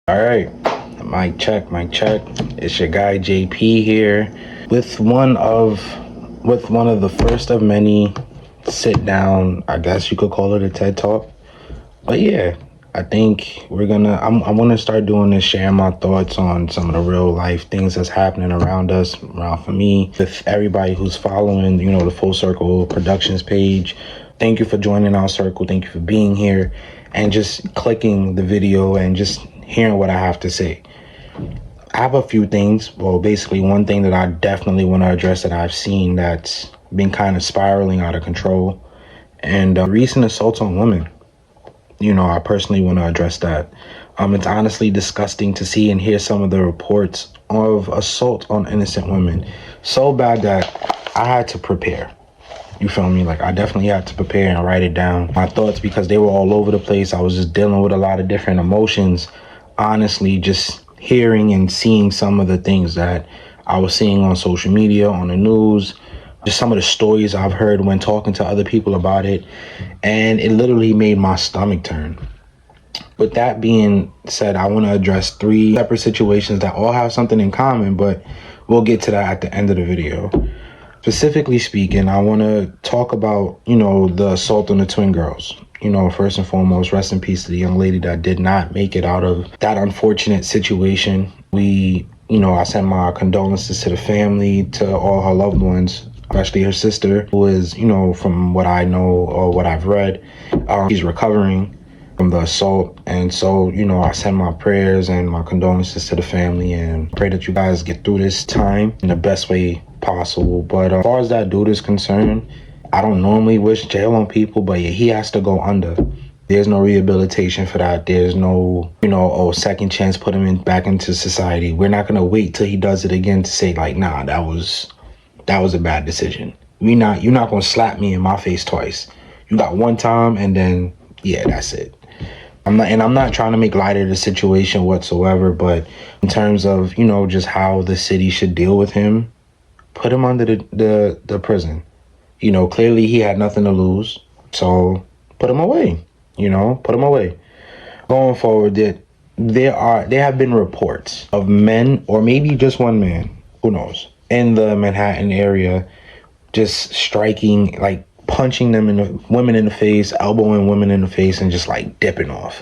All right, mic check, mic check. It's your guy JP here with one of the first of many sit down. I guess you could call it a TED Talk. But yeah, I think I'm gonna start doing this, sharing my thoughts on some of the real life things that's happening around us, around for me, with everybody who's following, the Full Circle Productions page. Thank you for joining our circle. Thank you for being here and just clicking the video and just hearing what I have to say. I have a few things. Well, basically, one thing that I definitely want to address that I've seen that's been kind of spiraling out of control, and recent assaults on women. I personally want to address that. It's honestly disgusting to see and hear some of the reports of assault on innocent women. So bad that I had to prepare. You feel me? Like, I definitely had to prepare and write it down. My thoughts, because they were all over the place. I was just dealing with a lot of different emotions. Honestly, just hearing and seeing some of the things that I was seeing on social media, on the news, just some of the stories I've heard when talking to other people about it. And it literally made my stomach turn. With that being said, I want to address 3 separate situations that all have something in common, but we'll get to that at the end of the video. Specifically speaking, I want to talk about, the assault on the twin girls. First and foremost, rest in peace to the young lady that did not make it out of that unfortunate situation. I send my condolences to the family, to all her loved ones, especially her sister, who is, from what I know or what I've read, she's recovering from the assault. And so, I send my prayers and my condolences to the family and pray that you guys get through this time in the best way possible. But as far as that dude is concerned, I don't normally wish jail on people, but yeah, he has to go under. There's no rehabilitation for that. There's no, second chance, put him back into society. We're not going to wait till he does it again to say like, nah, that was a bad decision. You're not going to slap me in my face twice. You got one time and then, yeah, that's it. I'm not trying to make light of the situation whatsoever, but in terms of, just how the city should deal with him, put him under the prison. Clearly he had nothing to lose, so put him away. Put him away. Going forward, there have been reports of men, or maybe just one man, who knows, in the Manhattan area, just striking, like punching women in the face, elbowing women in the face, and just like dipping off.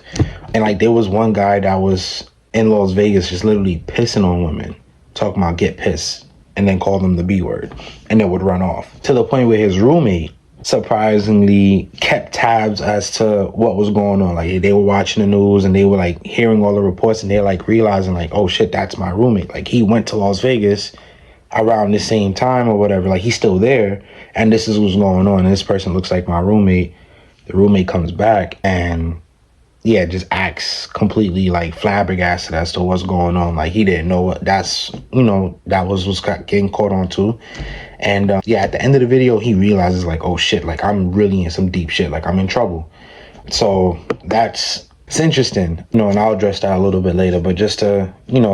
And like there was one guy that was in Las Vegas just literally pissing on women, talking about get pissed, and then called them the B word, and then would run off. To the point where his roommate surprisingly kept tabs as to what was going on. Like they were watching the news and they were like hearing all the reports, and they're like realizing like, oh shit, that's my roommate. Like he went to Las Vegas around the same time or whatever. Like he's still there, and this is what's going on. And this person looks like my roommate. The roommate comes back and just acts completely like flabbergasted as to what's going on. Like he didn't know what that was getting caught on to. And at the end of the video, he realizes like, oh shit, like I'm really in some deep shit. Like I'm in trouble. So it's interesting, and I'll address that a little bit later. But just to,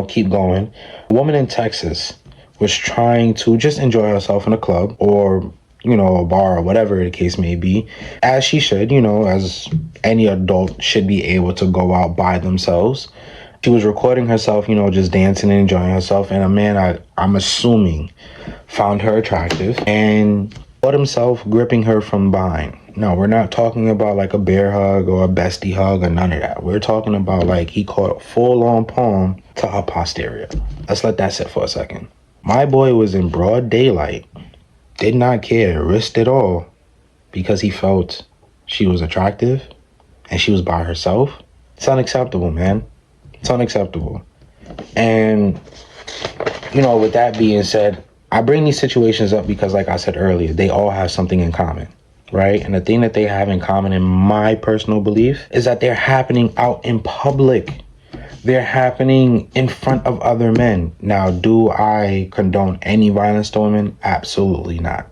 keep going, a woman in Texas was trying to just enjoy herself in a club or, a bar or whatever the case may be, as she should, as any adult should be able to go out by themselves. She was recording herself, just dancing and enjoying herself. And a man, I'm assuming, found her attractive and caught himself gripping her from behind. No, we're not talking about like a bear hug or a bestie hug or none of that. We're talking about like he caught a full-on palm to her posterior. Let's let that sit for a second. My boy was in broad daylight, did not care, risked it all because he felt she was attractive and she was by herself. It's unacceptable, man. It's unacceptable. And, with that being said, I bring these situations up because, like I said earlier, they all have something in common, right? And the thing that they have in common, in my personal belief, is that they're happening out in public. They're happening in front of other men. Now, do I condone any violence to women? Absolutely not.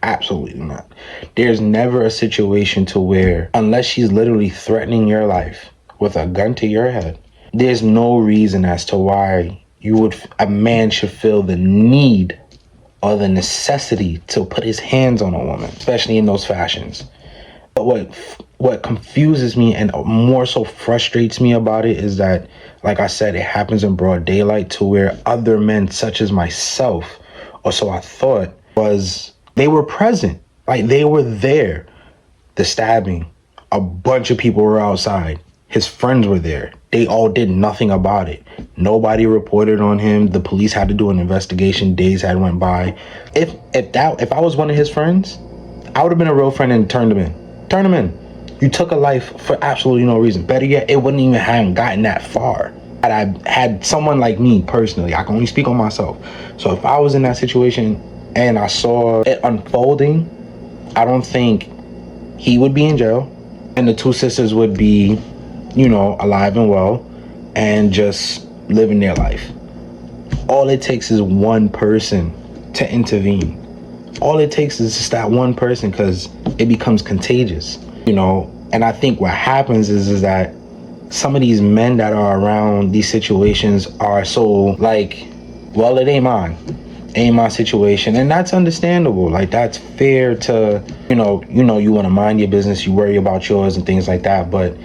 Absolutely not. There's never a situation to where, unless she's literally threatening your life with a gun to your head, there's no reason as to why a man should feel the need or the necessity to put his hands on a woman, especially in those fashions. But what confuses me and more so frustrates me about it is that, like I said, it happens in broad daylight to where other men such as myself, or so I thought, they were present. Like, they were there. The stabbing, a bunch of people were outside. His friends were there. They all did nothing about it. Nobody reported on him. The police had to do an investigation. Days had went by. If I was one of his friends, I would have been a real friend and turned him in. Turn him in. You took a life for absolutely no reason. Better yet, it wouldn't even have gotten that far. Had I had someone like me personally, I can only speak on myself. So if I was in that situation and I saw it unfolding, I don't think he would be in jail and the two sisters would be, alive and well and just living their life. All it takes is one person to intervene. All it takes is just that one person, because it becomes contagious, And I think what happens is that some of these men that are around these situations are so like, well, it ain't my situation, and that's understandable. Like, that's fair to, you want to mind your business, you worry about yours and things like that. But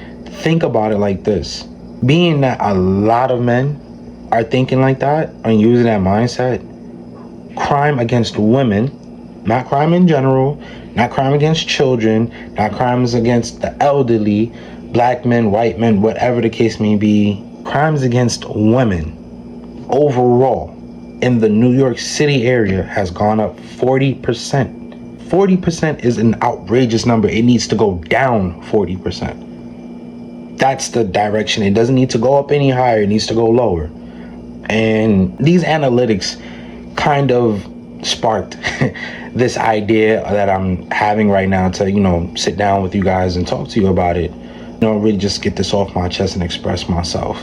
think about it like this: being that a lot of men are thinking like that and using that mindset, crime against women, not crime in general, not crime against children, not crimes against the elderly, black men, white men, whatever the case may be, crimes against women overall in the New York City area has gone up 40%. 40% is an outrageous number. It needs to go down 40%. That's the direction. It doesn't need to go up any higher. It needs to go lower. And these analytics kind of sparked this idea that I'm having right now to, sit down with you guys and talk to you about it. Really just get this off my chest and express myself.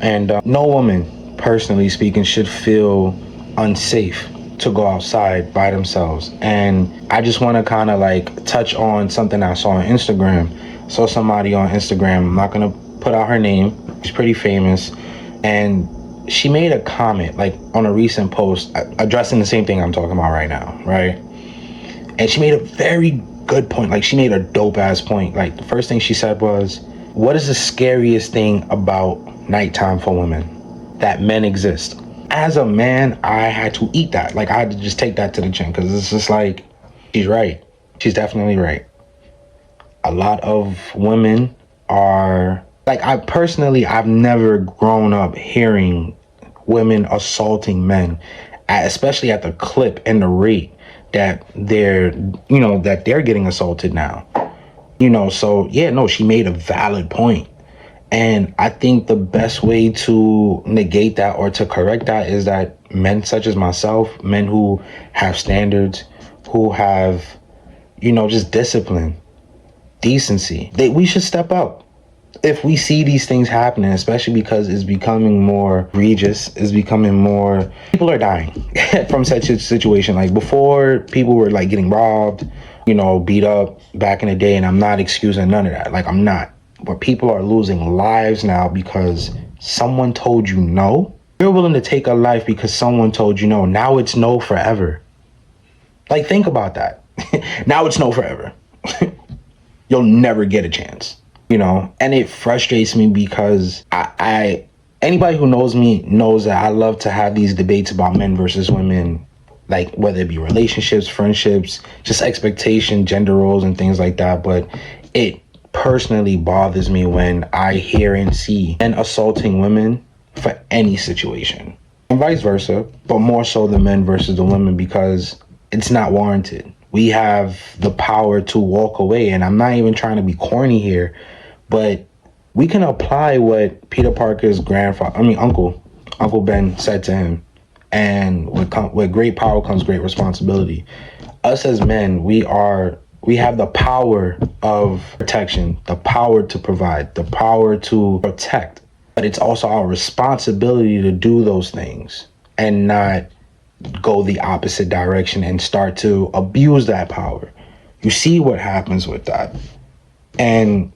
And no woman, personally speaking, should feel unsafe to go outside by themselves. And I just want to kind of like touch on something I saw on Instagram. Saw somebody on Instagram, I'm not going to put out her name, she's pretty famous, and she made a comment like on a recent post addressing the same thing I'm talking about right now, right? And she made a very good point. Like, she made a dope ass point. Like, the first thing she said was, what is the scariest thing about nighttime for women? That men exist. As a man, I had to eat that. Like, I had to just take that to the chin, because it's just like, she's right. She's definitely right. A lot of women are like, I've never grown up hearing women assaulting men, especially at the clip and the rate that they're getting assaulted now. So yeah, no, she made a valid point. And I think the best way to negate that or to correct that is that men such as myself, men who have standards, who have, just discipline, decency, we should step up. If we see these things happening, especially because it's becoming more egregious, people are dying from such a situation. Like, before, people were like getting robbed, beat up back in the day, and I'm not excusing none of that. Like, I'm not. But people are losing lives now because someone told you no. You're willing to take a life because someone told you no. Now it's no forever. Like, think about that. Now it's no forever. You'll never get a chance. And it frustrates me because anybody who knows me knows that I love to have these debates about men versus women, like whether it be relationships, friendships, just expectation, gender roles and things like that. But it personally bothers me when I hear and see men assaulting women for any situation, and vice versa, but more so the men versus the women, because it's not warranted. We have the power to walk away, and I'm not even trying to be corny here, but we can apply what Peter Parker's Uncle Ben said to him. And with great power comes great responsibility. Us as men, we have the power of protection, the power to provide, the power to protect. But it's also our responsibility to do those things and not go the opposite direction and start to abuse that power. You see what happens with that. And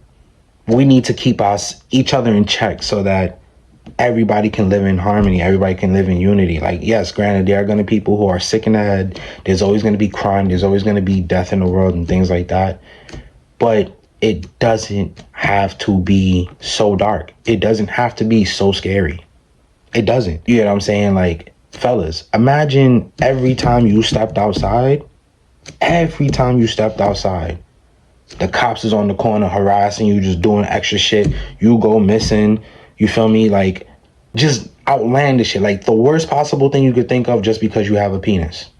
we need to keep each other in check so that everybody can live in harmony. Everybody can live in unity. Like, yes, granted, there are going to be people who are sick in the head. There's always going to be crime. There's always going to be death in the world and things like that. but it doesn't have to be so dark. It doesn't have to be so scary. It doesn't. You know what I'm saying? Like, fellas, imagine every time you stepped outside, the cops is on the corner harassing you, just doing extra shit. You go missing. You feel me? Like, just outlandish shit. Like, the worst possible thing you could think of just because you have a penis.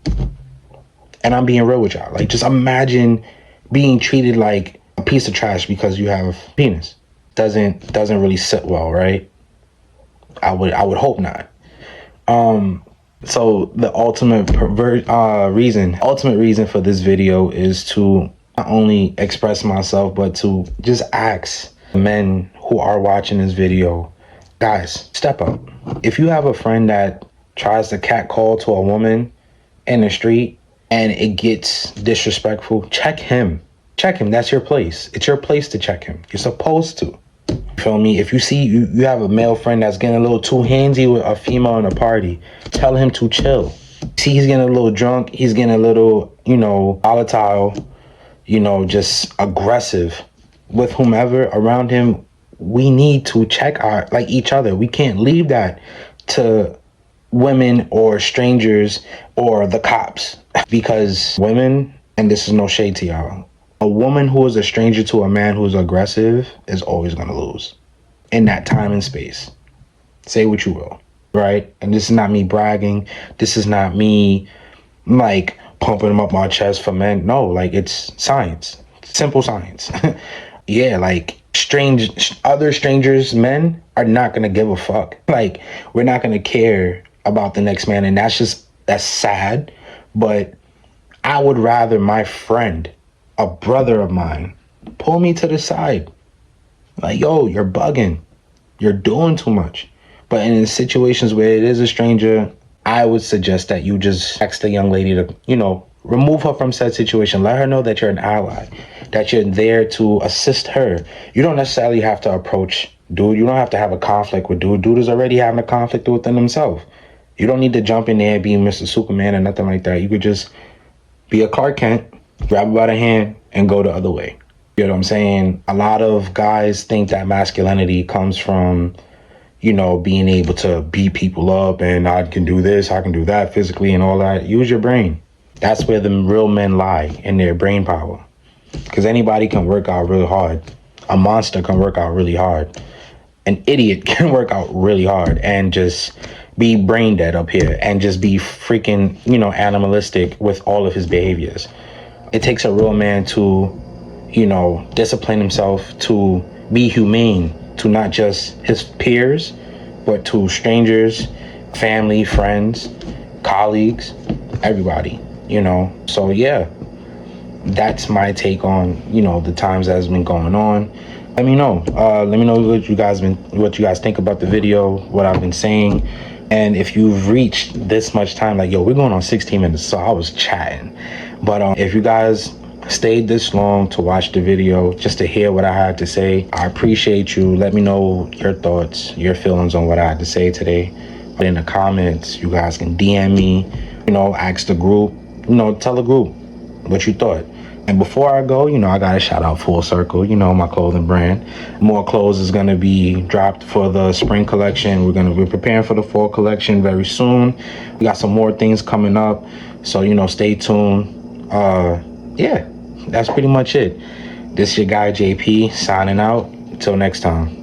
And I'm being real with y'all. Like, just imagine being treated like a piece of trash because you have a penis. Doesn't really sit well, right? I would hope not. So the ultimate reason for this video is to not only express myself, but to just ask men who are watching this video, guys, step up. If you have a friend that tries to catcall to a woman in the street and it gets disrespectful, check him. That's your place. It's your place to check him. You're supposed to. You feel me? If you see you have a male friend that's getting a little too handsy with a female in a party, tell him to chill. See, he's getting a little drunk. He's getting a little, volatile, just aggressive with whomever around him. We need to check each other. We can't leave that to women or strangers or the cops, because women, and this is no shade to y'all, a woman who is a stranger to a man who's aggressive is always going to lose in that time and space. Say what you will, right? And this is not me bragging. This is not me like pumping them up my chest for men. No, like, it's science, simple science. Yeah, like, other strangers, men are not going to give a fuck. Like, we're not going to care about the next man. And that's sad. But I would rather my friend, a brother of mine, pull me to the side. Like, yo, you're bugging. You're doing too much. But in situations where it is a stranger, I would suggest that you just ask the young lady to, remove her from said situation. Let her know that you're an ally, that you're there to assist her. You don't necessarily have to approach dude. You don't have to have a conflict with dude. Dude is already having a conflict within himself. You don't need to jump in there and be Mr. Superman or nothing like that. You could just be a Clark Kent, grab her by the hand, and go the other way. You know what I'm saying? A lot of guys think that masculinity comes from, being able to beat people up and I can do this, I can do that physically and all that. Use your brain. That's where the real men lie, in their brain power. Because anybody can work out really hard. A monster can work out really hard. An idiot can work out really hard and just be brain dead up here and just be freaking, animalistic with all of his behaviors. It takes a real man to, discipline himself, to be humane to not just his peers, but to strangers, family, friends, colleagues, everybody, So yeah, that's my take on, the times that's been going on. Let me know. Let me know what you guys think about the video, what I've been saying. And if you've reached this much time, like, yo, we're going on 16 minutes, so I was chatting. But if you guys stayed this long to watch the video, just to hear what I had to say, I appreciate you. Let me know your thoughts, your feelings on what I had to say today. In the comments, you guys can DM me, ask the group, tell the group what you thought. And before I go, I got to shout out Full Circle, my clothing brand. More clothes is going to be dropped for the spring collection. We're going to be preparing for the fall collection very soon. We got some more things coming up. So, stay tuned. Yeah, that's pretty much it. This is your guy, JP, signing out. Until next time.